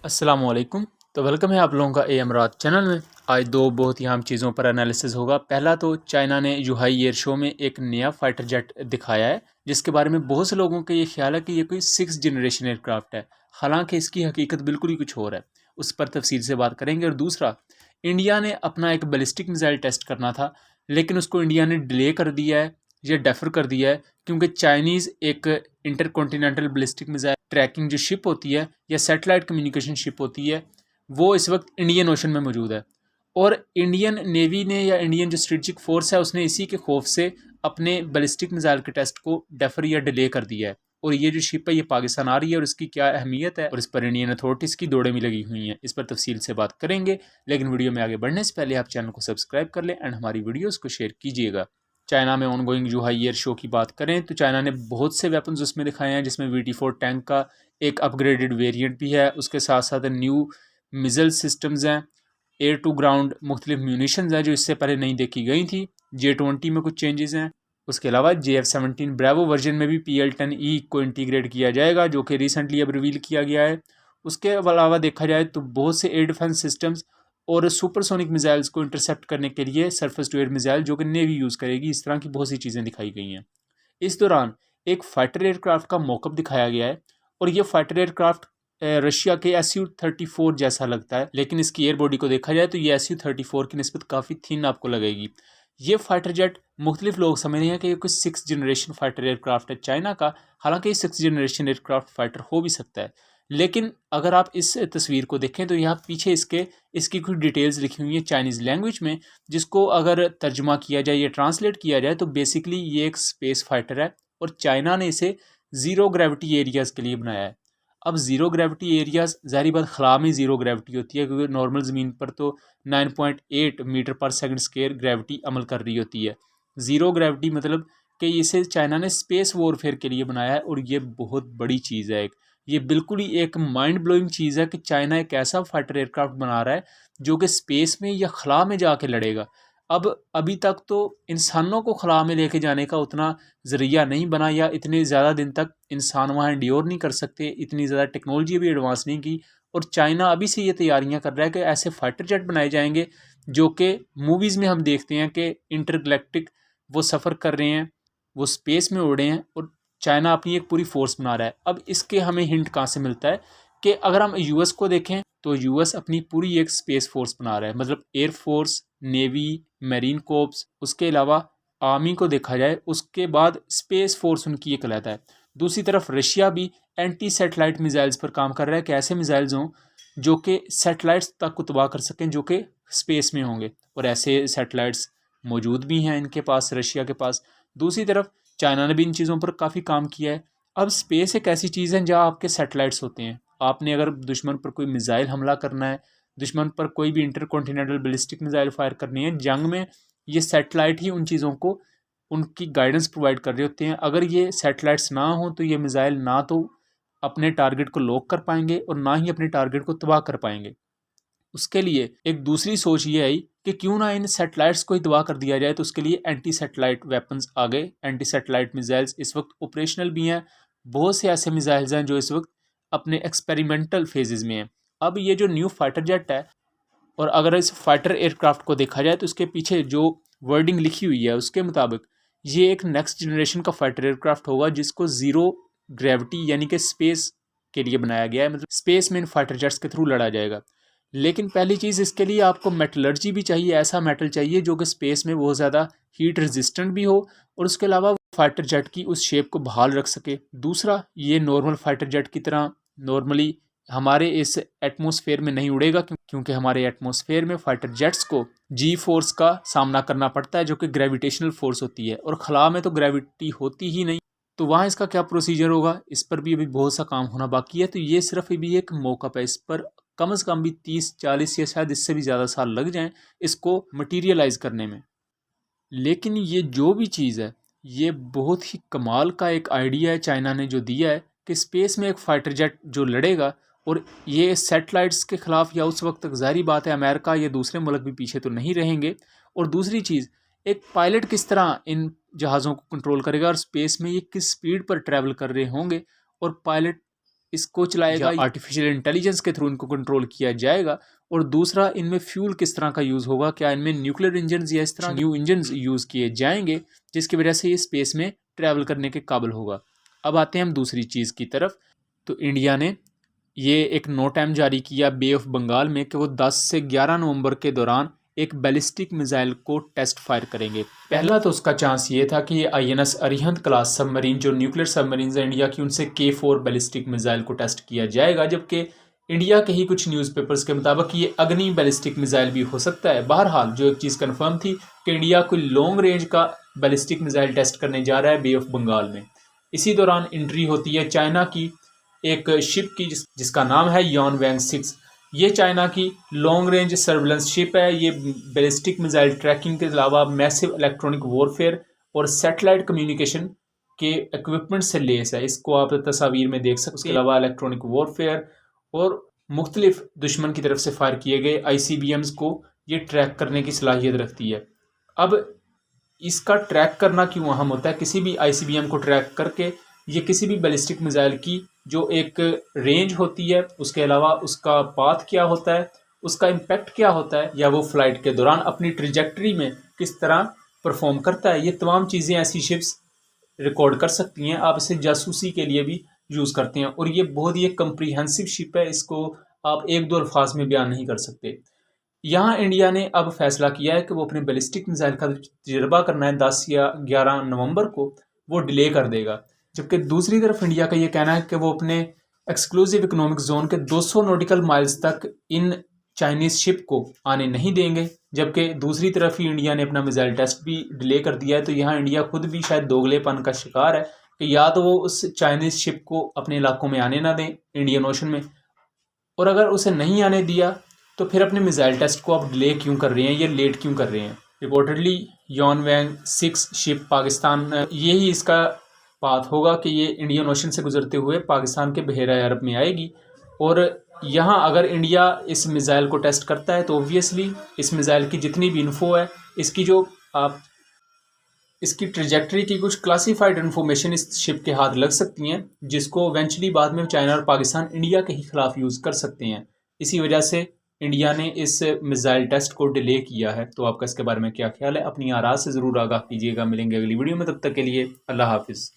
अस्सलामुअलैकुम। तो वेलकम है आप लोगों का एमरात चैनल में। आज दो बहुत ही अहम चीज़ों पर एनालिसिस होगा। पहला तो चाइना ने यूहाई एयर शो में एक नया फाइटर जेट दिखाया है, जिसके बारे में बहुत से लोगों का ये ख्याल है कि ये कोई 6th जनरेशन एयरक्राफ्ट है। हालांकि इसकी हकीकत बिल्कुल ही कुछ और है। उस पर तफसील से बात करेंगे। और दूसरा, इंडिया ने अपना एक बैलिस्टिक मिसाइल टेस्ट करना था, लेकिन उसको इंडिया ने डिले कर दिया है या डेफर कर दिया है, क्योंकि चाइनीज़ एक इंटरकॉन्टिनेंटल बैलिस्टिक मिसाइल ट्रैकिंग जो शिप होती है या सैटेलाइट कम्युनिकेशन शिप होती है, वो इस वक्त इंडियन ओशन में मौजूद है। और इंडियन नेवी ने या इंडियन जो स्ट्रेटजिक फोर्स है उसने इसी के खौफ से अपने बैलिस्टिक मिसाइल के टेस्ट को डेफर या डिले कर दिया है। और ये जो शिप है ये पाकिस्तान आ रही है और इसकी क्या अहमियत है और इस पर इंडियन अथॉरिटीज़ की दौड़ें भी लगी हुई हैं, इस पर तफसील से बात करेंगे। लेकिन वीडियो में आगे बढ़ने से पहले आप चैनल को सब्सक्राइब कर लें एंड हमारी वीडियोस को शेयर कीजिएगा। चाइना में ऑनगोइंग यूहाई एयर शो की बात करें तो चाइना ने बहुत से वेपन्स उसमें दिखाए हैं, जिसमें VT4 टैंक का एक अपग्रेडेड वेरिएंट भी है। उसके साथ साथ न्यू मिज़ल सिस्टम्स हैं, एयर टू ग्राउंड मुख्तलिफ म्यूनिशंस हैं जो इससे पहले नहीं देखी गई थी। J-20 में कुछ चेंजेस हैं। उसके अलावा JF-17 ब्रेवो वर्जन में भी PL-10E को इंटीग्रेट किया जाएगा, जो कि रिसेंटली अब रिवील किया गया है। उसके अलावा देखा जाए तो बहुत से एयर डिफेंस सिस्टम्स और सुपरसोनिक मिसाइल्स को इंटरसेप्ट करने के लिए सरफेस टू एयर मिसाइल जो कि नेवी यूज़ करेगी, इस तरह की बहुत सी चीज़ें दिखाई गई हैं। इस दौरान एक फाइटर एयरक्राफ्ट का मॉकअप दिखाया गया है और ये फाइटर एयरक्राफ्ट रशिया के Su-34 जैसा लगता है, लेकिन इसकी एयर बॉडी को देखा जाए तो ये Su-34 की निस्बत काफ़ी थिन आपको लगेगी। ये फाइटर जेट मुख्तलिफ लोग समझ रहे हैं कि ये कुछ 6th जनरेशन फाइटर एयरक्राफ्ट है चाइना का। हालांकि ये 6th जनरेशन एयरक्राफ्ट फाइटर हो भी सकता है, लेकिन अगर आप इस तस्वीर को देखें तो यहाँ पीछे इसकी कुछ डिटेल्स लिखी हुई है चाइनीज़ लैंग्वेज में, जिसको अगर तर्जुमा किया जाए या ट्रांसलेट किया जाए तो बेसिकली ये एक स्पेस फाइटर है और चाइना ने इसे ज़ीरो ग्रेविटी एरियाज़ के लिए बनाया है। अब ज़ीरो ग्रेविटी एरियाज़ ज़ाहिर बात खला में ज़ीरो ग्रेविटी होती है, क्योंकि नॉर्मल ज़मीन पर तो 9.8 मीटर पर सेकंड स्क्वायर ग्रेविटी अमल कर रही होती है। ज़ीरो ग्रेविटी मतलब कि इसे चाइना ने स्पेस वॉरफेयर के लिए बनाया है और ये बहुत बड़ी चीज़ है। ये बिल्कुल ही एक माइंड ब्लोइंग चीज़ है कि चाइना एक ऐसा फाइटर एयरक्राफ्ट बना रहा है जो कि स्पेस में या खला में जाके लड़ेगा। अब अभी तक तो इंसानों को खला में लेके जाने का उतना ज़रिया नहीं बना, या इतने ज़्यादा दिन तक इंसान वहाँ इंड्योर नहीं कर सकते, इतनी ज़्यादा टेक्नोलॉजी भी एडवांस नहीं की। और चाइना अभी से ये तैयारियां कर रहा है कि ऐसे फाइटर जेट बनाए जाएंगे जो कि मूवीज़ में हम देखते हैं कि इंटरगैलेक्टिक वो सफ़र कर रहे हैं, वो स्पेस में उड़ रहे हैं और चाइना अपनी एक पूरी फोर्स बना रहा है। अब इसके हमें हिंट कहाँ से मिलता है कि अगर हम यूएस को देखें तो यूएस अपनी पूरी एक स्पेस फोर्स बना रहा है, मतलब air force, navy, marine corpse, उसके अलावा आर्मी को देखा जाए उसके बाद स्पेस फोर्स उनकी एक अलग है। दूसरी तरफ रशिया भी एंटी सैटेलाइट मिसाइल्स पर काम कर रहा है कि ऐसे मिसाइल्स हों जो कि सैटेलाइट्स तक को तबाह कर सकें जो कि स्पेस में होंगे, और ऐसे सैटेलाइट्स मौजूद भी हैं इनके पास, रशिया के पास। दूसरी तरफ चाइना ने भी इन चीज़ों पर काफ़ी काम किया है। अब स्पेस एक ऐसी चीज़ है जहाँ आपके सैटेलाइट्स होते हैं। आपने अगर दुश्मन पर कोई मिसाइल हमला करना है, दुश्मन पर कोई भी इंटरकॉन्टिनेंटल बैलिस्टिक मिसाइल फायर करनी है जंग में, ये सैटेलाइट ही उन चीज़ों को उनकी गाइडेंस प्रोवाइड कर रहे होते हैं। अगर ये सैटेलाइट्स ना हो तो ये मिसाइल ना तो अपने टारगेट को लॉक कर पाएंगे और ना ही अपने टारगेट को तबाह कर पाएंगे। उसके लिए एक दूसरी सोच ये आई कि क्यों ना इन सैटेलाइट्स को ही तबाह कर दिया जाए, तो उसके लिए एंटी सैटेलाइट वेपन्स आ गए। एंटी सैटेलाइट मिसाइल्स इस वक्त ऑपरेशनल भी हैं। बहुत से ऐसे मिसाइल्स हैं जो इस वक्त अपने एक्सपेरिमेंटल फेजेस में हैं। अब ये जो न्यू फाइटर जेट है, और अगर इस फाइटर एयरक्राफ्ट को देखा जाए तो उसके पीछे जो वर्डिंग लिखी हुई है उसके मुताबिक ये एक नेक्स्ट जनरेशन का फाइटर एयरक्राफ्ट होगा जिसको ज़ीरो ग्रेविटी यानी कि स्पेस के लिए बनाया गया है, मतलब स्पेस में इन फाइटर जेट्स के थ्रू लड़ा जाएगा। लेकिन पहली चीज़, इसके लिए आपको मेटलर्जी भी चाहिए, ऐसा मेटल चाहिए जो कि स्पेस में बहुत ज़्यादा हीट रेजिस्टेंट भी हो और उसके अलावा फाइटर जेट की उस शेप को बहाल रख सके। दूसरा, ये नॉर्मल फाइटर जेट की तरह नॉर्मली हमारे इस एटमॉस्फेयर में नहीं उड़ेगा, क्योंकि हमारे एटमॉस्फेयर में फाइटर जेट्स को जी फोर्स का सामना करना पड़ता है जो कि ग्रेविटेशनल फोर्स होती है, और खला में तो ग्रेविटी होती ही नहीं। तो वहाँ इसका क्या प्रोसीजर होगा, इस पर भी अभी बहुत सा काम होना बाकी है। तो ये सिर्फ अभी एक मौका है, इस पर कम से कम भी 30-40 या शायद इससे भी ज़्यादा साल लग जाएं इसको मटीरियलाइज करने में। लेकिन ये जो भी चीज़ है ये बहुत ही कमाल का एक आइडिया है चाइना ने जो दिया है कि स्पेस में एक फाइटर जेट जो लड़ेगा, और ये सैटेलाइट्स के ख़िलाफ़, या उस वक्त तक ज़ाहिर बात है अमेरिका या दूसरे मुल्क भी पीछे तो नहीं रहेंगे। और दूसरी चीज़, एक पायलट किस तरह इन जहाज़ों को कंट्रोल करेगा और स्पेस में ये किस स्पीड पर ट्रैवल कर रहे होंगे, और पायलट इसको चलाएगा या आर्टिफिशियल इंटेलिजेंस के थ्रू इनको कंट्रोल किया जाएगा, और दूसरा इनमें फ्यूल किस तरह का यूज़ होगा, क्या इनमें न्यूक्लियर इंजन या इस तरह न्यू इंजन यूज़ किए जाएंगे जिसकी वजह से ये स्पेस में ट्रैवल करने के काबिल होगा। अब आते हैं हम दूसरी चीज़ की तरफ। तो इंडिया ने ये एक नोटैम जारी किया बे ऑफ बंगाल में कि वो 10 से 11 नवंबर के दौरान एक बैलिस्टिक मिसाइल को टेस्ट फायर करेंगे। पहला तो उसका चांस ये था कि ये INS अरिहंत क्लास सबमरीन जो न्यूक्लियर सबमरीन है इंडिया की, उनसे K4 बैलिस्टिक मिसाइल को टेस्ट किया जाएगा, जबकि इंडिया के ही कुछ न्यूज़पेपर्स के मुताबिक ये अग्नि बैलिस्टिक मिसाइल भी हो सकता है। बहरहाल जो एक चीज़ कन्फर्म थी कि इंडिया कोई लॉन्ग रेंज का बैलिस्टिक मिसाइल टेस्ट करने जा रहा है बे ऑफ बंगाल में। इसी दौरान एंट्री होती है चाइना की एक शिप की जिसका नाम है यानवैंग 6। ये चाइना की लॉन्ग रेंज सर्विलेंस शिप है। ये बैलिस्टिक मिसाइल ट्रैकिंग के अलावा मैसिव इलेक्ट्रॉनिक वॉरफेयर और सैटेलाइट कम्युनिकेशन के इक्विपमेंट से लेस है। इसको आप तस्वीर में देख सकते हैं। उसके अलावा इलेक्ट्रॉनिक वॉरफेयर और मुख्तलिफ दुश्मन की तरफ से फायर किए गए ICBMs को ये ट्रैक करने की सलाहियत रखती है। अब इसका ट्रैक करना क्यों अहम होता है? किसी भी ICBM को ट्रैक करके ये किसी भी बैलिस्टिक मिसाइल की जो एक रेंज होती है, उसके अलावा उसका पाथ क्या होता है, उसका इम्पैक्ट क्या होता है, या वो फ्लाइट के दौरान अपनी ट्रिजेक्टरी में किस तरह परफॉर्म करता है, ये तमाम चीज़ें ऐसी शिप्स रिकॉर्ड कर सकती हैं। आप इसे जासूसी के लिए भी यूज़ करते हैं, और ये बहुत ही एक कम्प्रीहेंसिव शिप है, इसको आप एक दो अल्फाज में बयान नहीं कर सकते। यहाँ इंडिया ने अब फैसला किया है कि वो अपने बैलिस्टिक मिसाइल का तजर्बा करना है 10 या 11 नवंबर को, वो डिले कर देगा। जबकि दूसरी तरफ इंडिया का ये कहना है कि वो अपने एक्सक्लूसिव इकोनॉमिक जोन के 200 नॉटिकल माइल्स तक इन चाइनीज़ शिप को आने नहीं देंगे। जबकि दूसरी तरफ ही इंडिया ने अपना मिसाइल टेस्ट भी डिले कर दिया है। तो यहाँ इंडिया खुद भी शायद दोगलेपन का शिकार है कि या तो वो उस चाइनीज़ शिप को अपने इलाकों में आने ना दें इंडियन ओशन में, और अगर उसे नहीं आने दिया तो फिर अपने मिसाइल टेस्ट को आप डिले क्यों कर रहे हैं, ये लेट क्यों कर रहे हैं। रिपोर्टेडली यानवैंग 6 शिप पाकिस्तान, यही इसका पाथ होगा कि ये इंडियन ओशन से गुजरते हुए पाकिस्तान के बहरा अरब में आएगी। और यहाँ अगर इंडिया इस मिसाइल को टेस्ट करता है तो ऑब्वियसली इस मिसाइल की जितनी भी इन्फो है, इसकी जो आप इसकी ट्रिजेक्टरी की कुछ क्लासीफाइड इन्फॉर्मेशन इस शिप के हाथ लग सकती हैं, जिसको इवेंचुअली बाद में चाइना और पाकिस्तान इंडिया के ही खिलाफ यूज़ कर सकते हैं। इसी वजह से इंडिया ने इस मिसाइल टेस्ट को डिले किया है। तो आपका इसके बारे में क्या ख्याल है? अपनी आराज़ से ज़रूर आगाह कीजिएगा। मिलेंगे अगली वीडियो में, तब तक के लिए अल्लाह हाफिज़।